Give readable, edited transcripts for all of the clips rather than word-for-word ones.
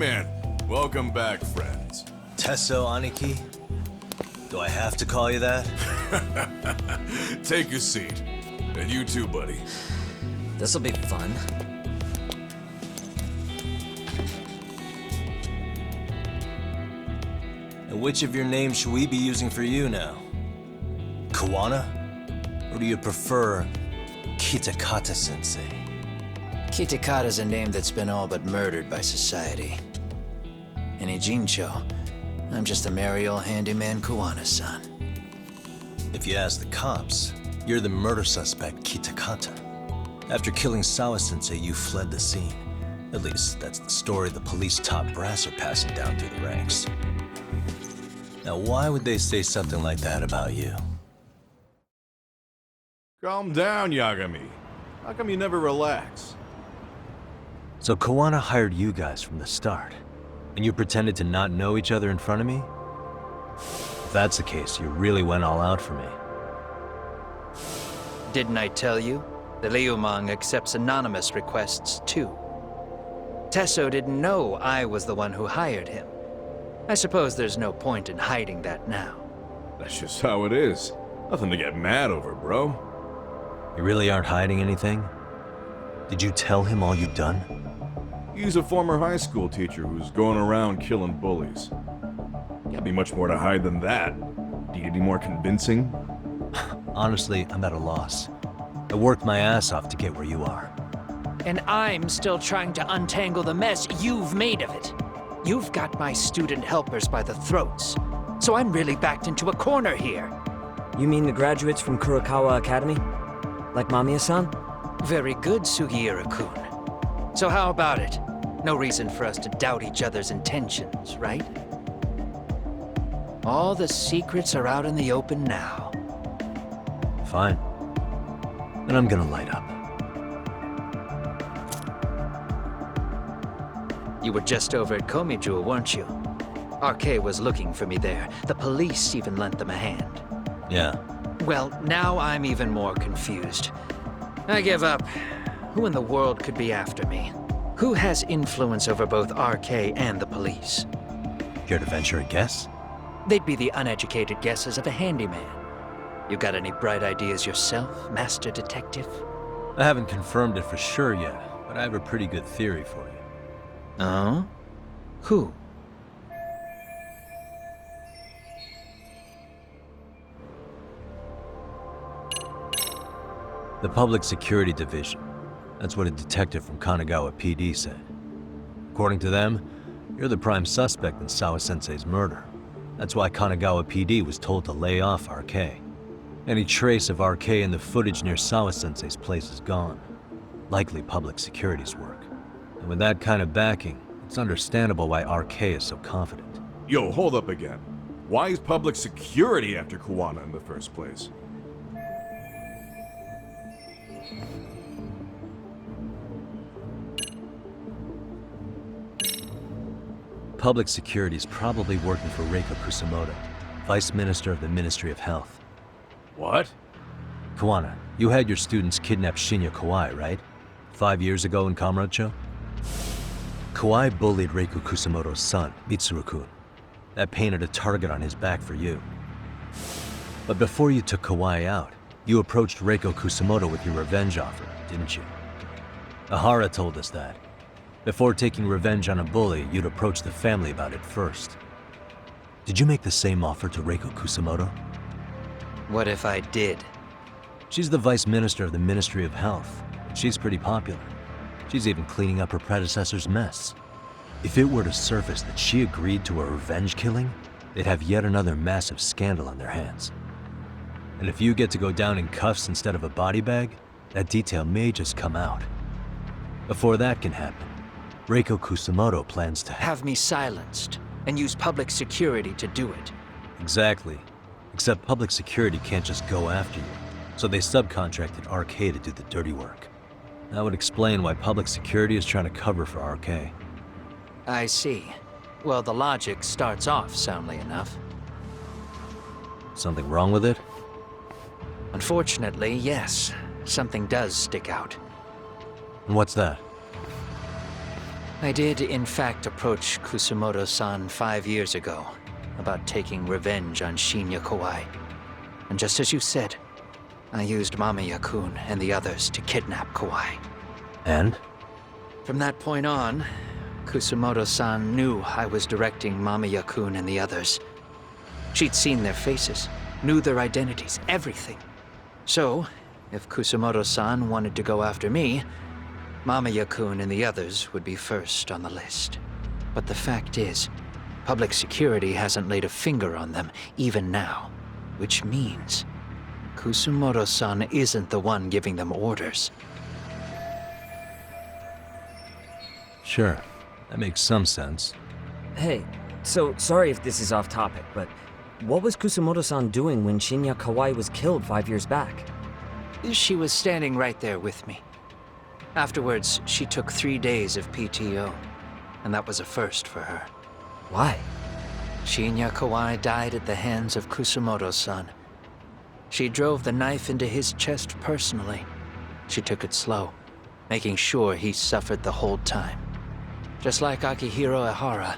man. Welcome back, friends. Tesso Aniki? Do I have to call you that? Take a seat. And you too, buddy. This'll be fun. And which of your names should we be using for you now? Kawana? Or do you prefer Kitakata-sensei? Kitakata's a name that's been all but murdered by society. And Ijincho, I'm just a merry old handyman Kuwana-san. If you ask the cops, you're the murder suspect Kitakata. After killing Sawa-sensei, you fled the scene. At least, that's the story the police top brass are passing down through the ranks. Now, why would they say something like that about you? Calm down, Yagami. How come you never relax? So Kawana hired you guys from the start, and you pretended to not know each other in front of me? If that's the case, you really went all out for me. Didn't I tell you? The Liumang accepts anonymous requests too. Tesso didn't know I was the one who hired him. I suppose there's no point in hiding that now. That's just how it is. Nothing to get mad over, bro. You really aren't hiding anything? Did you tell him all you'd done? He's a former high school teacher who's going around killing bullies. Can't be much more to hide than that. Do you need any more convincing? Honestly, I'm at a loss. I worked my ass off to get where you are. And I'm still trying to untangle the mess you've made of it. You've got my student helpers by the throats, so I'm really backed into a corner here. You mean the graduates from Kurokawa Academy? Like Mamiya-san? Very good, Sugiura-kun. So how about it? No reason for us to doubt each other's intentions, right? All the secrets are out in the open now. Fine. Then I'm gonna light up. You were just over at Komiju, weren't you? RK was looking for me there. The police even lent them a hand. Yeah. Well, now I'm even more confused. I give up. Who in the world could be after me? Who has influence over both RK and the police? Care to venture a guess? They'd be the uneducated guesses of a handyman. You got any bright ideas yourself, Master Detective? I haven't confirmed it for sure yet, but I have a pretty good theory for you. Oh? Who? The Public Security Division. That's what a detective from Kanagawa PD said. According to them, you're the prime suspect in Sawa-sensei's murder. That's why Kanagawa PD was told to lay off RK. Any trace of RK in the footage near Sawa-sensei's place is gone. Likely public security's work. And with that kind of backing, it's understandable why RK is so confident. Yo, hold up again. Why is public security after Kawana in the first place? Public security is probably working for Reiko Kusamoto, Vice Minister of the Ministry of Health. What? Kawana, you had your students kidnap Shinya Kawai, right? 5 years ago in Kamurocho? Kawai bullied Reiko Kusamoto's son, Mitsuru-kun. That painted a target on his back for you. But before you took Kawai out, you approached Reiko Kusamoto with your revenge offer, didn't you? Ahara told us that. Before taking revenge on a bully, you'd approach the family about it first. Did you make the same offer to Reiko Kusamoto? What if I did? She's the Vice Minister of the Ministry of Health. She's pretty popular. She's even cleaning up her predecessor's mess. If it were to surface that she agreed to a revenge killing, they'd have yet another massive scandal on their hands. And if you get to go down in cuffs instead of a body bag, that detail may just come out. Before that can happen, Reiko Kusamoto plans to Have me silenced and use public security to do it. Exactly. Except public security can't just go after you, so they subcontracted RK to do the dirty work. That would explain why public security is trying to cover for RK. I see. Well, the logic starts off soundly enough. Something wrong with it? Unfortunately, yes. Something does stick out. And what's that? I did, in fact, approach Kusumoto-san 5 years ago about taking revenge on Shinya Kawai. And just as you said, I used Mamiya-kun and the others to kidnap Kawai. And? From that point on, Kusumoto-san knew I was directing Mamiya-kun and the others. She'd seen their faces, knew their identities, everything. So, if Kusumoto-san wanted to go after me, Mamiya-kun and the others would be first on the list. But the fact is, public security hasn't laid a finger on them, even now. Which means, Kusumoto-san isn't the one giving them orders. Sure, that makes some sense. Hey, so sorry if this is off topic, but what was Kusumoto-san doing when Shinya Kawai was killed 5 years back? She was standing right there with me. Afterwards, she took 3 days of PTO, and that was a first for her. Why? Shinya Kawai died at the hands of Kusumoto-san. She drove the knife into his chest personally. She took it slow, making sure he suffered the whole time. Just like Akihiro Ehara,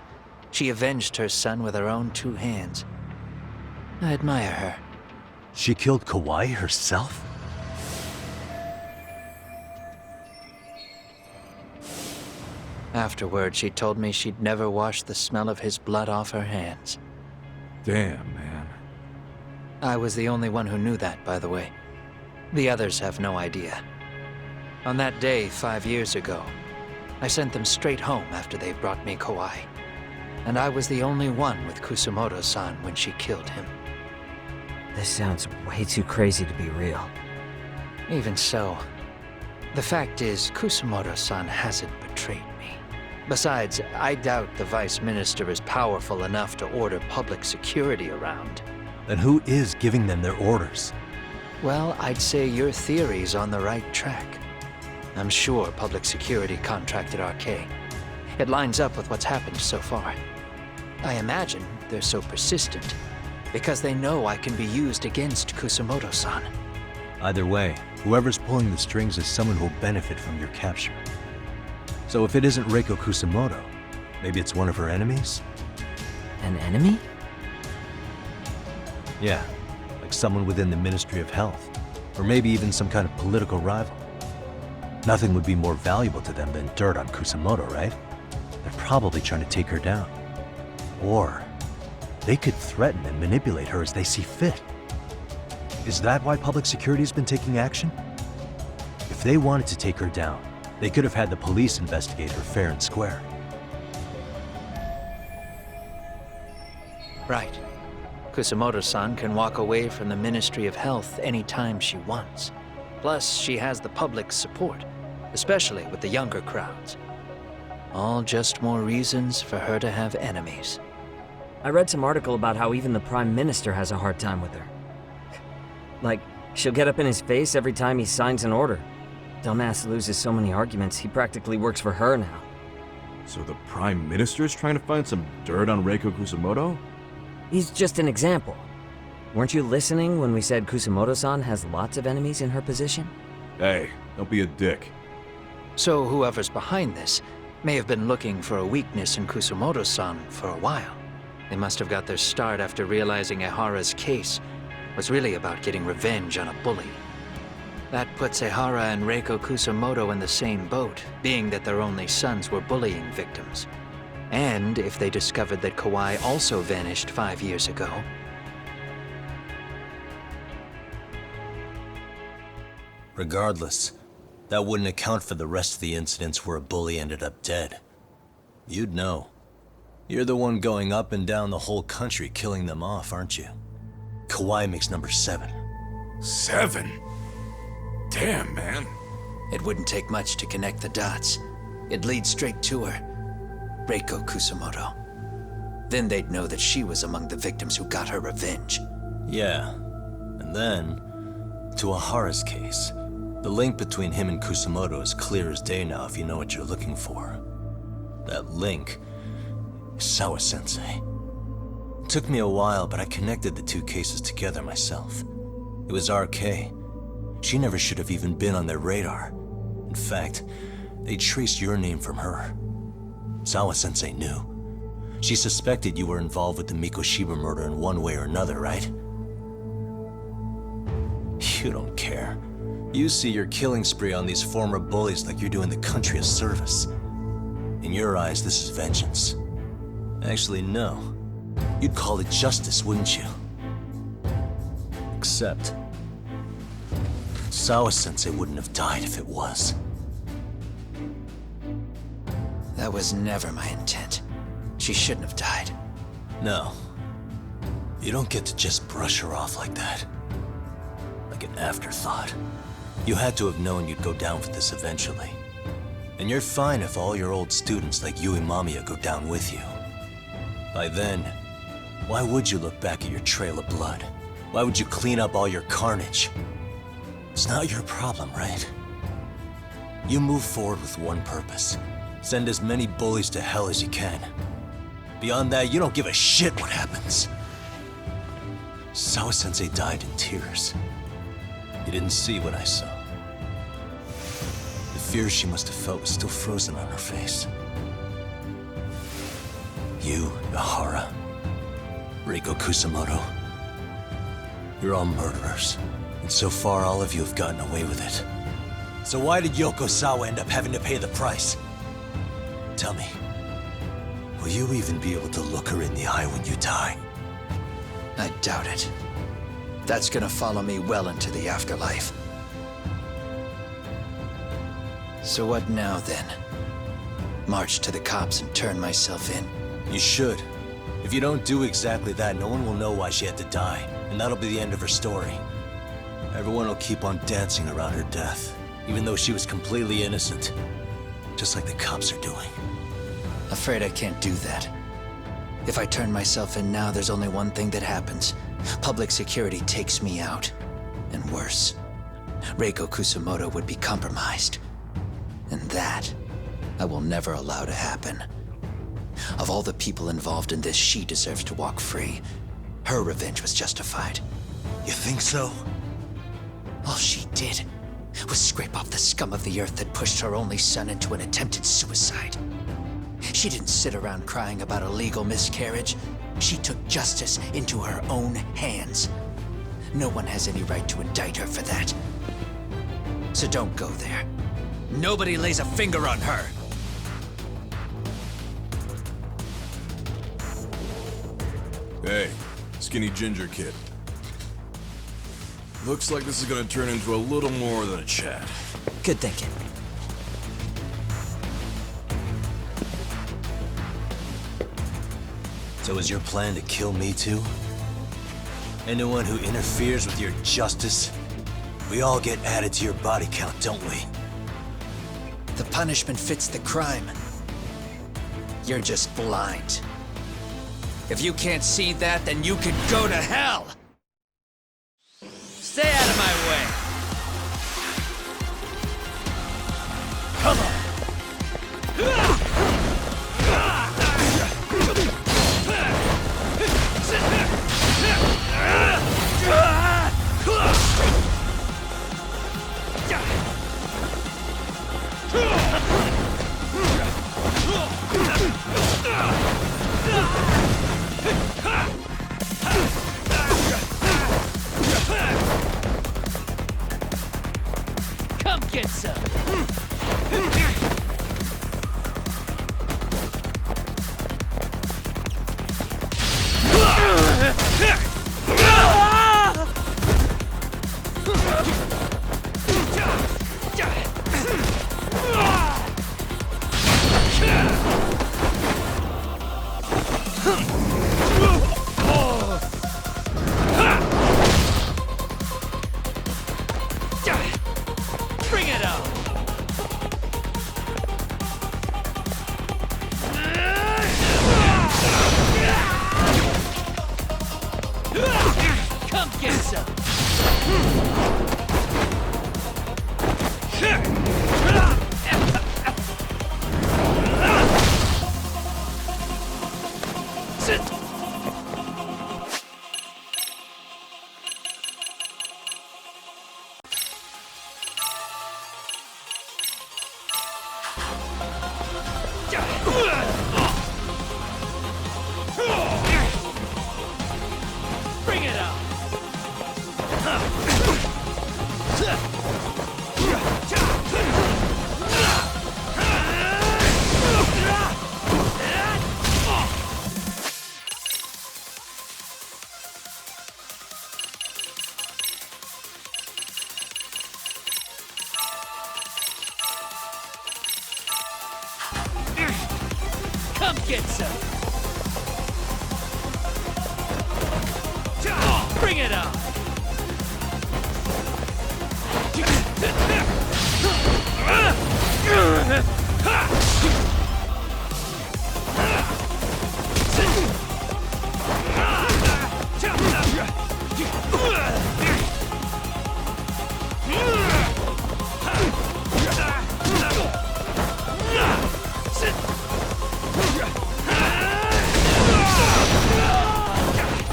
she avenged her son with her own 2 hands. I admire her. She killed Kawai herself? Afterward, she told me she'd never wash the smell of his blood off her hands. Damn, man. I was the only one who knew that, by the way. The others have no idea. On that day 5 years ago, I sent them straight home after they brought me Kawai. And I was the only one with Kusumoto-san when she killed him. This sounds way too crazy to be real. Even so, the fact is, Kusumoto-san hasn't betrayed me. Besides, I doubt the Vice Minister is powerful enough to order public security around. Then who is giving them their orders? Well, I'd say your theory's on the right track. I'm sure public security contracted RK. It lines up with what's happened so far. I imagine they're so persistent because they know I can be used against Kusumoto-san. Either way, whoever's pulling the strings is someone who'll benefit from your capture. So if it isn't Reiko Kusumoto, maybe it's one of her enemies? An enemy? Yeah, like someone within the Ministry of Health, or maybe even some kind of political rival. Nothing would be more valuable to them than dirt on Kusumoto, right? They're probably trying to take her down. Or they could threaten and manipulate her as they see fit. Is that why public security's been taking action? If they wanted to take her down, they could have had the police investigate her fair and square. Right. Kusumoto-san can walk away from the Ministry of Health anytime she wants. Plus, she has the public's support, especially with the younger crowds. All just more reasons for her to have enemies. I read some article about how even the Prime Minister has a hard time with her. Like, she'll get up in his face every time he signs an order. Dumbass loses so many arguments, he practically works for her now. So the Prime Minister's trying to find some dirt on Reiko Kusumoto? He's just an example. Weren't you listening when we said Kusumoto-san has lots of enemies in her position? Hey, don't be a dick. So whoever's behind this may have been looking for a weakness in Kusumoto-san for a while. They must have got their start after realizing Ehara's case was really about getting revenge on a bully. That puts Ehara and Reiko Kusumoto in the same boat, being that their only sons were bullying victims. And if they discovered that Kawai also vanished 5 years ago. Regardless, that wouldn't account for the rest of the incidents where a bully ended up dead. You'd know. You're the one going up and down the whole country killing them off, aren't you? Kawai makes number 7. 7? Damn, man. It wouldn't take much to connect the dots. It'd lead straight to her. Reiko Kusumoto. Then they'd know that she was among the victims who got her revenge. Yeah. And then, to Ahara's case, the link between him and Kusumoto is clear as day now if you know what you're looking for. That link is Sawa-sensei. It took me a while, but I connected the 2 cases together myself. It was RK. She never should have even been on their radar. In fact, they traced your name from her. Sawa-sensei knew. She suspected you were involved with the Mikoshiba murder in one way or another, right? You don't care. You see your killing spree on these former bullies like you're doing the country a service. In your eyes, this is vengeance. Actually, no. You'd call it justice, wouldn't you? Except... Sawa-sensei wouldn't have died if it was. That was never my intent. She shouldn't have died. No. You don't get to just brush her off like that. Like an afterthought. You had to have known you'd go down for this eventually. And you're fine if all your old students like Yui Mamiya go down with you. By then, why would you look back at your trail of blood? Why would you clean up all your carnage? It's not your problem, right? You move forward with one purpose. Send as many bullies to hell as you can. Beyond that, you don't give a shit what happens. Sawa-sensei died in tears. You didn't see what I saw. The fear she must have felt was still frozen on her face. You, Yahara, Reiko Kusamoto, you're all murderers. And so far, all of you have gotten away with it. So why did Yoko Sawa end up having to pay the price? Tell me, will you even be able to look her in the eye when you die? I doubt it. That's gonna follow me well into the afterlife. So what now, then? March to the cops and turn myself in? You should. If you don't do exactly that, no one will know why she had to die, and that'll be the end of her story. Everyone will keep on dancing around her death, even though she was completely innocent. Just like the cops are doing. Afraid I can't do that. If I turn myself in now, there's only one thing that happens. Public security takes me out. And worse, Reiko Kusamoto would be compromised. And that, I will never allow to happen. Of all the people involved in this, she deserves to walk free. Her revenge was justified. You think so? All she did was scrape off the scum of the earth that pushed her only son into an attempted suicide. She didn't sit around crying about a legal miscarriage. She took justice into her own hands. No one has any right to indict her for that. So don't go there. Nobody lays a finger on her. Hey, skinny ginger kid. Looks like this is gonna turn into a little more than a chat. Good thinking. So is your plan to kill me too? Anyone who interferes with your justice? We all get added to your body count, don't we? The punishment fits the crime. You're just blind. If you can't see that, then you can go to hell! Stay out of my way! Come Come get some! Bring it on! Come get some! Yeah. it on!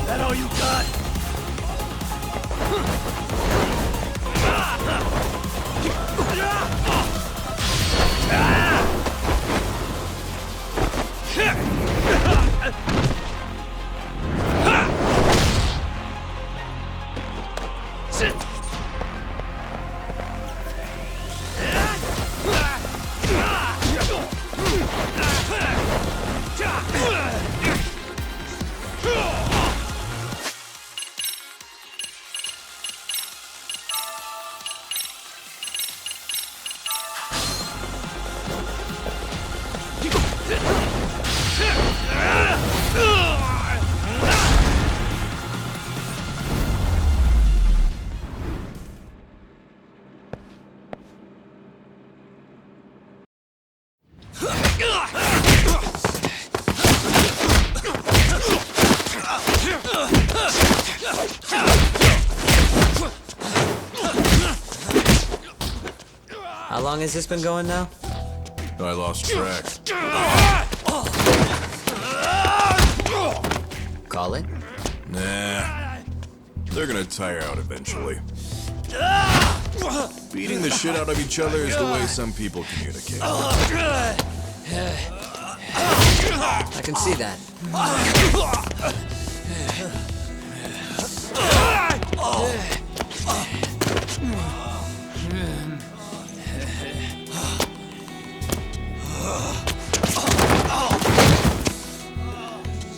That all you got? How long has this been going now? I lost track. Call it? Nah. They're gonna tire out eventually. Beating the shit out of each other is the way some people communicate. I can see that.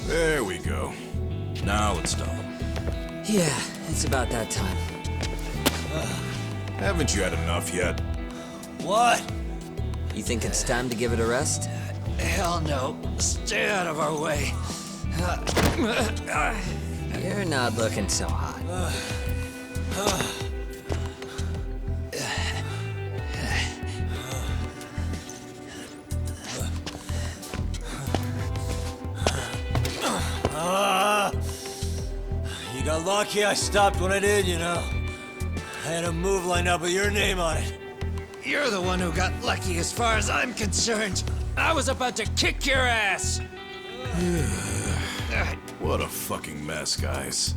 There we go. Now let's stop them. Yeah, it's about that time. Haven't you had enough yet? What? You think it's time to give it a rest? Hell no. Stay out of our way. You're not looking so hot. You got lucky I stopped when I did, you know. I had a move lined up with your name on it. You're the one who got lucky as far as I'm concerned. I was about to kick your ass. What a fucking mess, guys.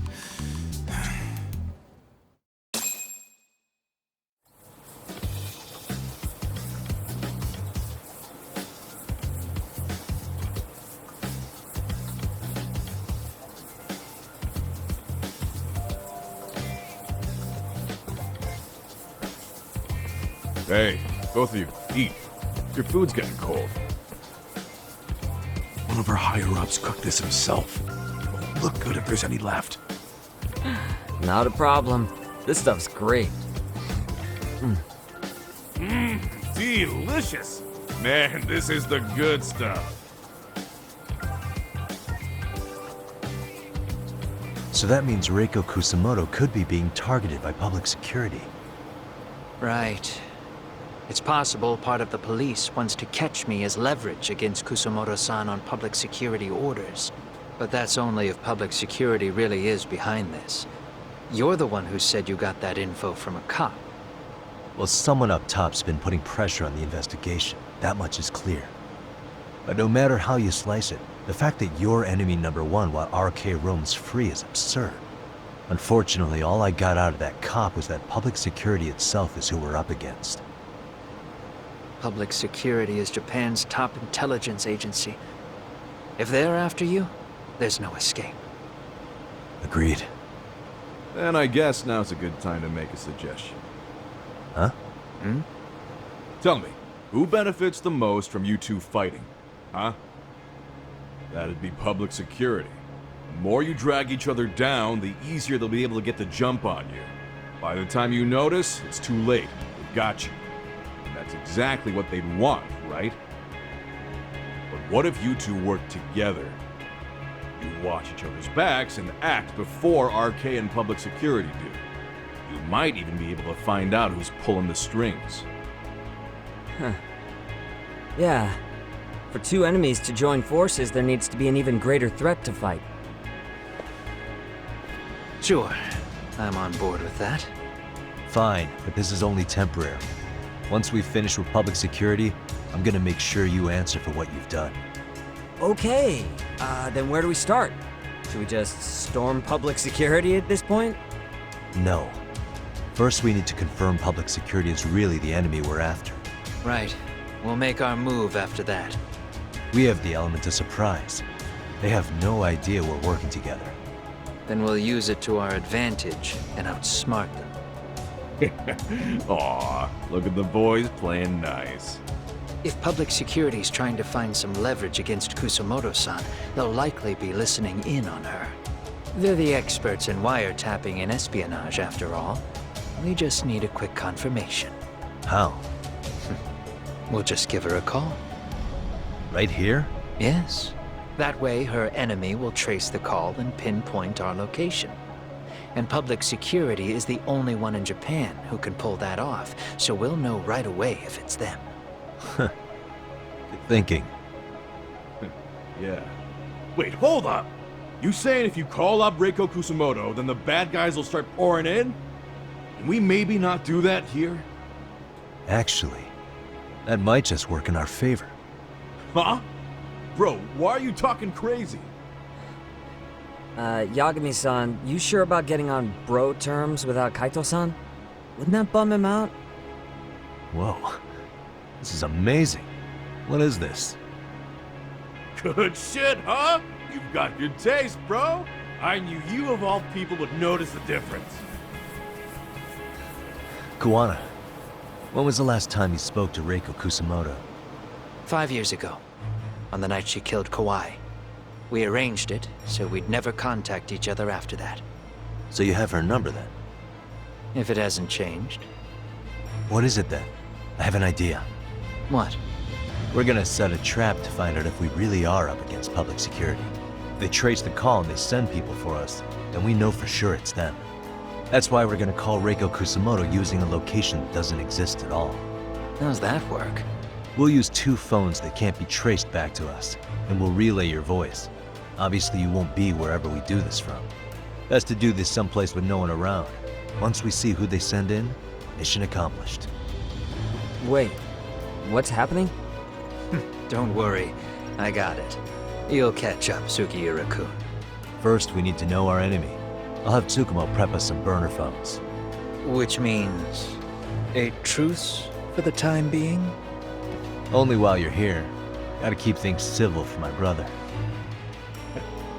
Hey, both of you, eat. Your food's getting cold. One of our higher-ups cooked this himself. Won't look good if there's any left. Not a problem. This stuff's great. Delicious! Man, this is the good stuff. So that means Reiko Kusamoto could be being targeted by public security. Right. It's possible part of the police wants to catch me as leverage against Kusamoto-san on public security orders. But that's only if public security really is behind this. You're the one who said you got that info from a cop. Well, someone up top's been putting pressure on the investigation. That much is clear. But no matter how you slice it, the fact that you're enemy number one while RK roams free is absurd. Unfortunately, all I got out of that cop was that public security itself is who we're up against. Public security is Japan's top intelligence agency. If they're after you, there's no escape. Agreed. And I guess now's a good time to make a suggestion. Huh? Tell me, who benefits the most from you two fighting? Huh? That'd be public security. The more you drag each other down, the easier they'll be able to get the jump on you. By the time you notice, it's too late. They've got you. And that's exactly what they'd want, right? But what if you two work together? You watch each other's backs and act before RK and public security do. You might even be able to find out who's pulling the strings. Yeah. For two enemies to join forces, there needs to be an even greater threat to fight. Sure, I'm on board with that. Fine, but this is only temporary. Once we finish with public security, I'm gonna make sure you answer for what you've done. Okay, then where do we start? Should we just storm public security at this point? No. First, we need to confirm public security is really the enemy we're after. Right. We'll make our move after that. We have the element of surprise. They have no idea we're working together. Then we'll use it to our advantage and outsmart them. Aw, look at the boys playing nice. If public security's trying to find some leverage against Kusumoto-san, they'll likely be listening in on her. They're the experts in wiretapping and espionage, after all. We just need a quick confirmation. How? We'll just give her a call. Right here? Yes. That way, her enemy will trace the call and pinpoint our location. And public security is the only one in Japan who can pull that off, so we'll know right away if it's them. Good thinking. Yeah. Wait, hold up! You saying if you call up Reiko Kusumoto, then the bad guys will start pouring in? Can we maybe not do that here? Actually, that might just work in our favor. Huh? Bro, why are you talking crazy? Yagami-san, you sure about getting on bro terms without Kaito-san? Wouldn't that bum him out? Whoa. This is amazing. What is this? Good shit, huh? You've got good taste, bro. I knew you of all people would notice the difference. Kuwana, when was the last time you spoke to Reiko Kusumoto? 5 years ago, on the night she killed Kawai. We arranged it, so we'd never contact each other after that. So you have her number then? If it hasn't changed. What is it then? I have an idea. What? We're gonna set a trap to find out if we really are up against public security. If they trace the call and they send people for us, then we know for sure it's them. That's why we're gonna call Reiko Kusumoto using a location that doesn't exist at all. How's that work? We'll use 2 phones that can't be traced back to us, and we'll relay your voice. Obviously, you won't be wherever we do this from. Best to do this someplace with no one around. Once we see who they send in, mission accomplished. Wait, what's happening? Don't worry, I got it. You'll catch up, Sugiura-kun. First, we need to know our enemy. I'll have Tsukumo prep us some burner phones. Which means a truce for the time being? Only while you're here. Gotta keep things civil for my brother.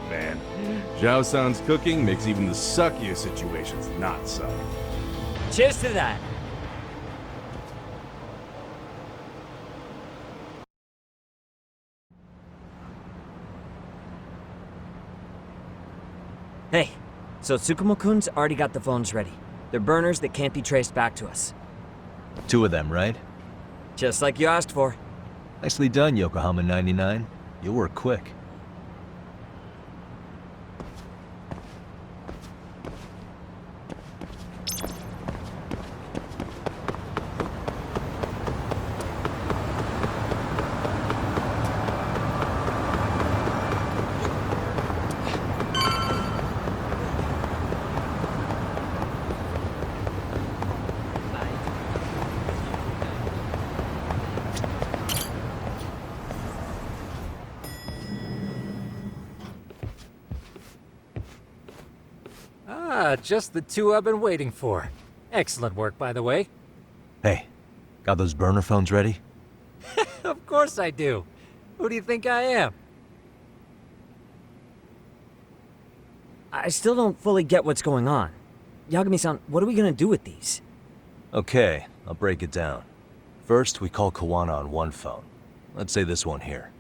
Man, Zhao-san's cooking makes even the suckiest situations not suck. Cheers to that! Hey, so Tsukumo-kun's already got the phones ready. They're burners that can't be traced back to us. 2 of them, right? Just like you asked for. Nicely done, Yokohama 99. You'll work quick. Just the 2 I've been waiting for. Excellent work, by the way. Hey, got those burner phones ready? Of course I do. Who do you think I am? I still don't fully get what's going on. Yagami-san, what are we gonna do with these? Okay, I'll break it down. First, we call Kawana on one phone. Let's say this one here.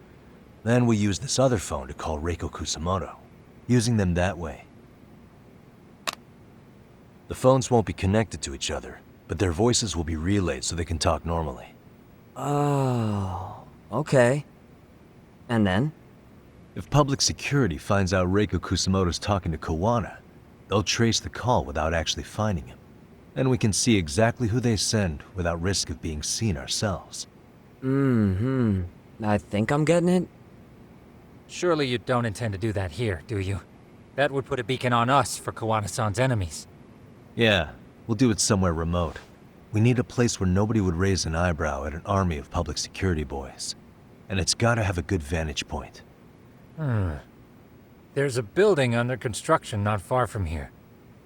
Then we use this other phone to call Reiko Kusumoto, using them that way. The phones won't be connected to each other, but their voices will be relayed so they can talk normally. Oh, okay. And then? If public security finds out Reiko Kusamoto's talking to Kawana, they'll trace the call without actually finding him. And we can see exactly who they send without risk of being seen ourselves. I think I'm getting it. Surely you don't intend to do that here, do you? That would put a beacon on us for Kawana-san's enemies. Yeah, we'll do it somewhere remote. We need a place where nobody would raise an eyebrow at an army of public security boys. And it's gotta have a good vantage point. There's a building under construction not far from here.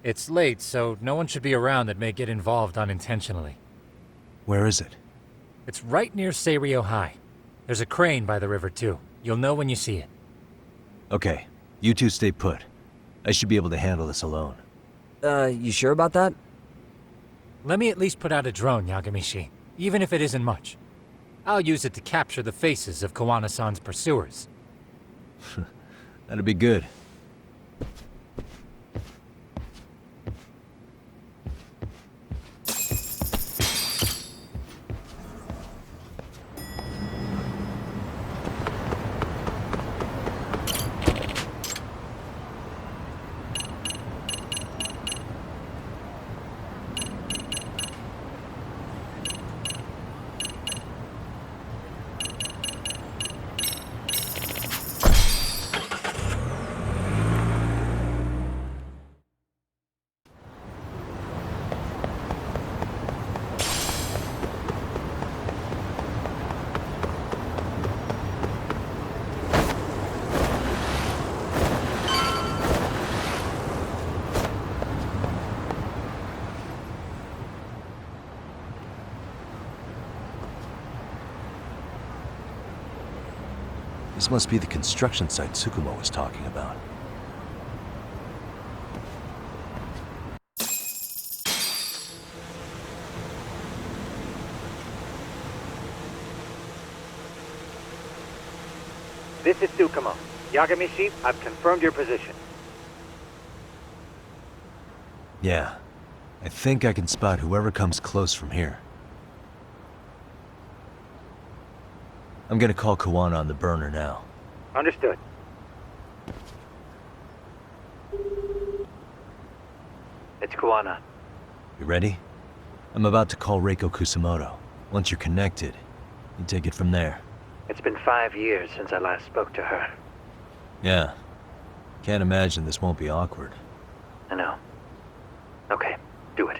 It's late, so no one should be around that may get involved unintentionally. Where is it? It's right near Seiryo High. There's a crane by the river too. You'll know when you see it. Okay, you two stay put. I should be able to handle this alone. You sure about that? Let me at least put out a drone, Yagamishi, even if it isn't much. I'll use it to capture the faces of Kawana-san's pursuers. That'd be good. This must be the construction site Tsukumo was talking about. This is Tsukumo. Yagamishi, I've confirmed your position. Yeah, I think I can spot whoever comes close from here. I'm gonna call Kawana on the burner now. Understood. It's Kawana. You ready? I'm about to call Reiko Kusamoto. Once you're connected, you take it from there. It's been 5 years since I last spoke to her. Yeah. Can't imagine this won't be awkward. I know. Okay, do it.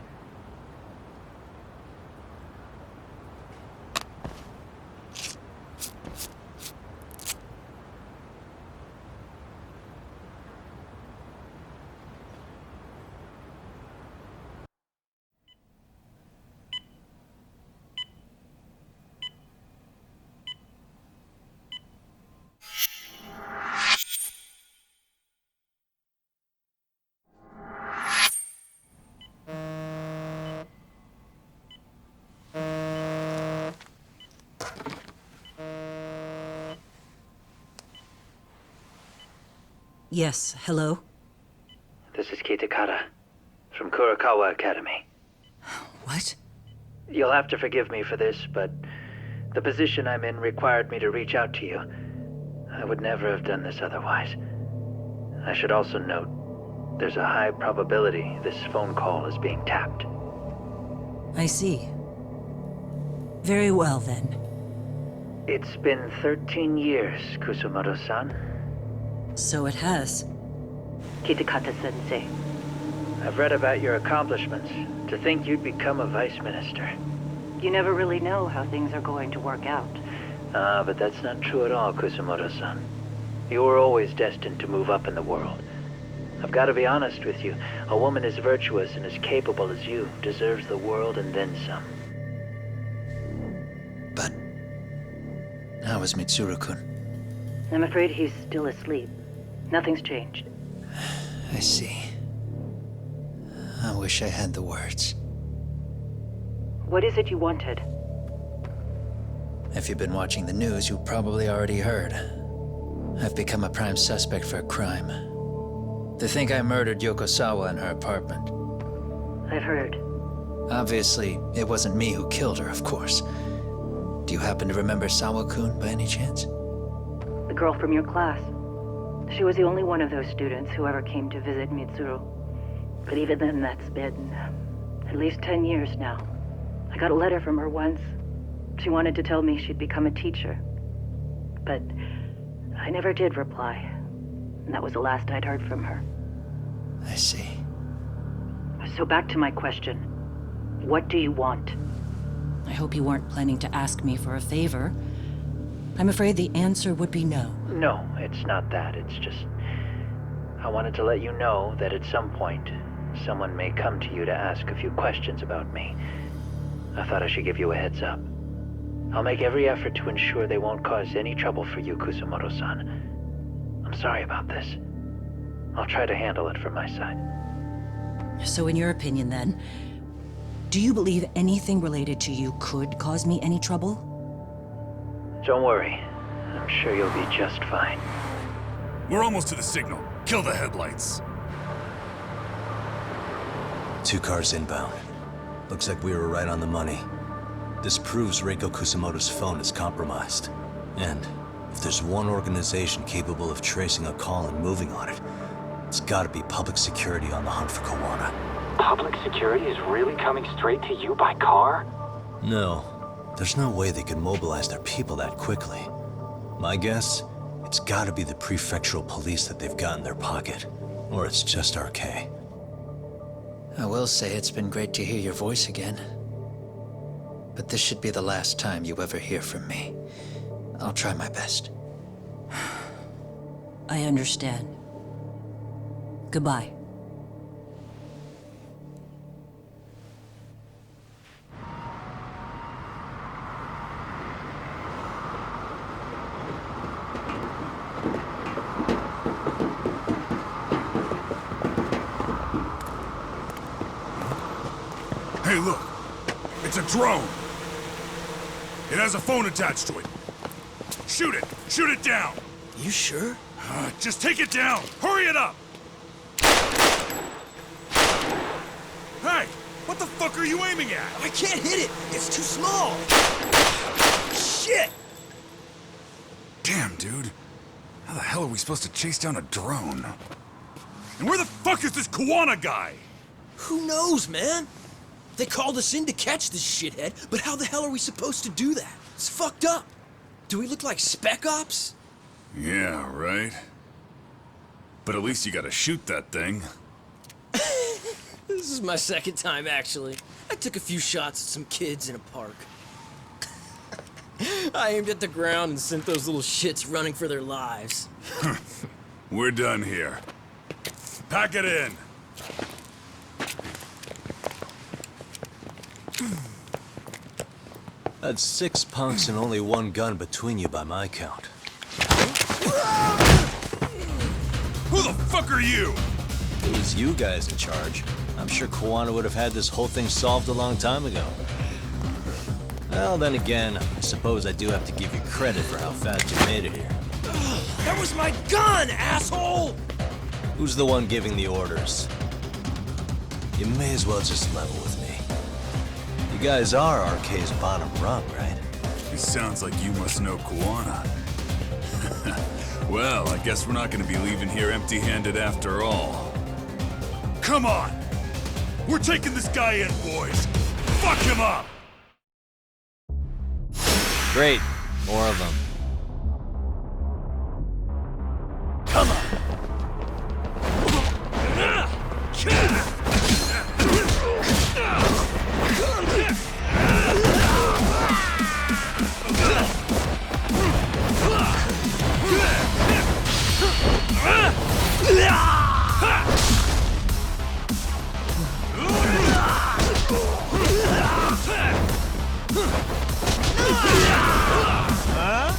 Yes, hello? This is Kitakata, from Kurakawa Academy. What? You'll have to forgive me for this, but the position I'm in required me to reach out to you. I would never have done this otherwise. I should also note, there's a high probability this phone call is being tapped. I see. Very well, then. It's been 13 years, Kusumoto-san. So it has. Kitakata-sensei. I've read about your accomplishments. To think you'd become a vice minister. You never really know how things are going to work out. But that's not true at all, Kusumoto-san. You were always destined to move up in the world. I've got to be honest with you. A woman as virtuous and as capable as you deserves the world and then some. But how is Mitsuru-kun? I'm afraid he's still asleep. Nothing's changed. I see. I wish I had the words. What is it you wanted? If you've been watching the news, you probably already heard. I've become a prime suspect for a crime. They think I murdered Yokosawa in her apartment. I've heard. Obviously, it wasn't me who killed her, of course. Do you happen to remember Sawa-kun by any chance? The girl from your class. She was the only one of those students who ever came to visit Mitsuru. But even then, that's been at least 10 years now. I got a letter from her once. She wanted to tell me she'd become a teacher. But I never did reply. And that was the last I'd heard from her. I see. So back to my question. What do you want? I hope you weren't planning to ask me for a favor. I'm afraid the answer would be no. No, it's not that. It's just... I wanted to let you know that at some point, someone may come to you to ask a few questions about me. I thought I should give you a heads up. I'll make every effort to ensure they won't cause any trouble for you, Kusumoto-san. I'm sorry about this. I'll try to handle it from my side. So in your opinion then, do you believe anything related to you could cause me any trouble? Don't worry. I'm sure you'll be just fine. We're almost to the signal. Kill the headlights. 2 cars inbound. Looks like we were right on the money. This proves Reiko Kusumoto's phone is compromised. And if there's one organization capable of tracing a call and moving on it, it's gotta be public security on the hunt for Kawana. Public security is really coming straight to you by car? No. There's no way they could mobilize their people that quickly. My guess, it's gotta be the prefectural police that they've got in their pocket. Or it's just RK. I will say it's been great to hear your voice again. But this should be the last time you ever hear from me. I'll try my best. I understand. Goodbye. Hey, look. It's a drone. It has a phone attached to it. Shoot it! Shoot it down! You sure? Just take it down! Hurry it up! Hey! What the fuck are you aiming at? I can't hit it! It's too small! Shit! Damn, dude. How the hell are we supposed to chase down a drone? And where the fuck is this Kawana guy? Who knows, man? They called us in to catch this shithead, but how the hell are we supposed to do that? It's fucked up. Do we look like spec ops? Yeah, right. But at least you gotta shoot that thing. This is my second time, actually. I took a few shots at some kids in a park. I aimed at the ground and sent those little shits running for their lives. We're done here. Pack it in. That's 6 punks and only 1 gun between you by my count. Who the fuck are you? If it was you guys in charge, I'm sure Kawana would have had this whole thing solved a long time ago. Well, then again, I suppose I do have to give you credit for how fast you made it here. That was my gun, asshole! Who's the one giving the orders? You may as well just level with me. You guys are RK's bottom rung, right? It sounds like you must know Kawana. Well, I guess we're not gonna be leaving here empty-handed after all. Come on! We're taking this guy in, boys! Fuck him up! Great. More of them. Come on! Huh?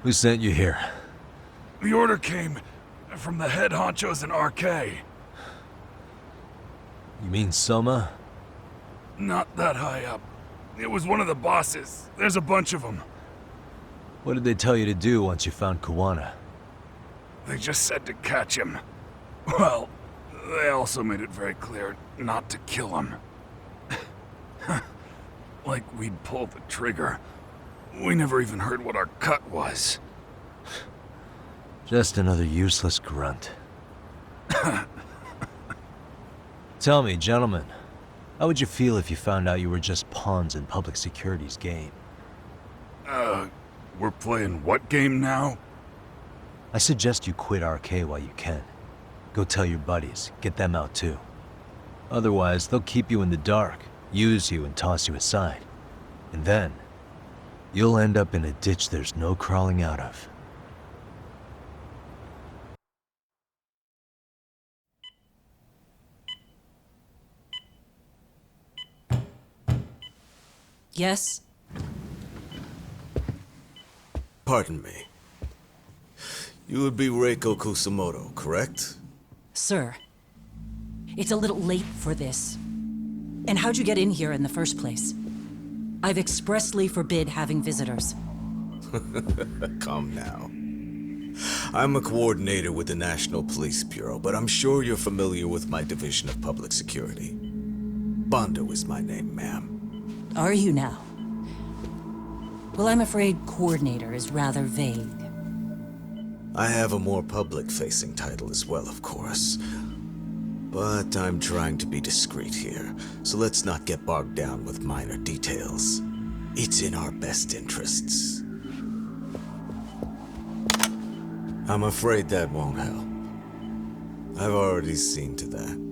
Who sent you here? The order came from the head honchos in RK. You mean Soma? Not that high up. It was one of the bosses. There's a bunch of them. What did they tell you to do once you found Kuwana? They just said to catch him. Well, they also made it very clear not to kill him. Like we'd pull the trigger. We never even heard what our cut was. Just another useless grunt. Tell me, gentlemen, how would you feel if you found out you were just pawns in public security's game? We're playing what game now? I suggest you quit RK while you can. Go tell your buddies, get them out too. Otherwise, they'll keep you in the dark, use you and toss you aside. And then, you'll end up in a ditch there's no crawling out of. Yes? Pardon me. You would be Reiko Kusumoto, correct? Sir. It's a little late for this. And how'd you get in here in the first place? I've expressly forbid having visitors. Come now. I'm a coordinator with the National Police Bureau, but I'm sure you're familiar with my Division of Public Security. Bondo is my name, ma'am. Are you now? Well, I'm afraid coordinator is rather vague. I have a more public-facing title as well, of course. But I'm trying to be discreet here, so let's not get bogged down with minor details. It's in our best interests. I'm afraid that won't help. I've already seen to that.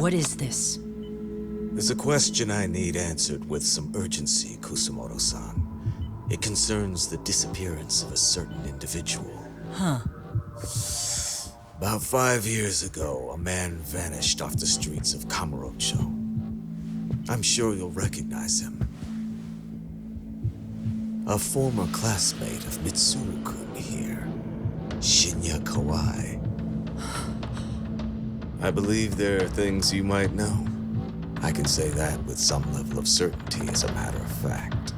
What is this? There's a question I need answered with some urgency, Kusumoto-san. It concerns the disappearance of a certain individual. Huh. About 5 years ago, a man vanished off the streets of Kamurocho. I'm sure you'll recognize him. A former classmate of Mitsuru-kun here, Shinya Kawai. I believe there are things you might know. I can say that with some level of certainty, as a matter of fact.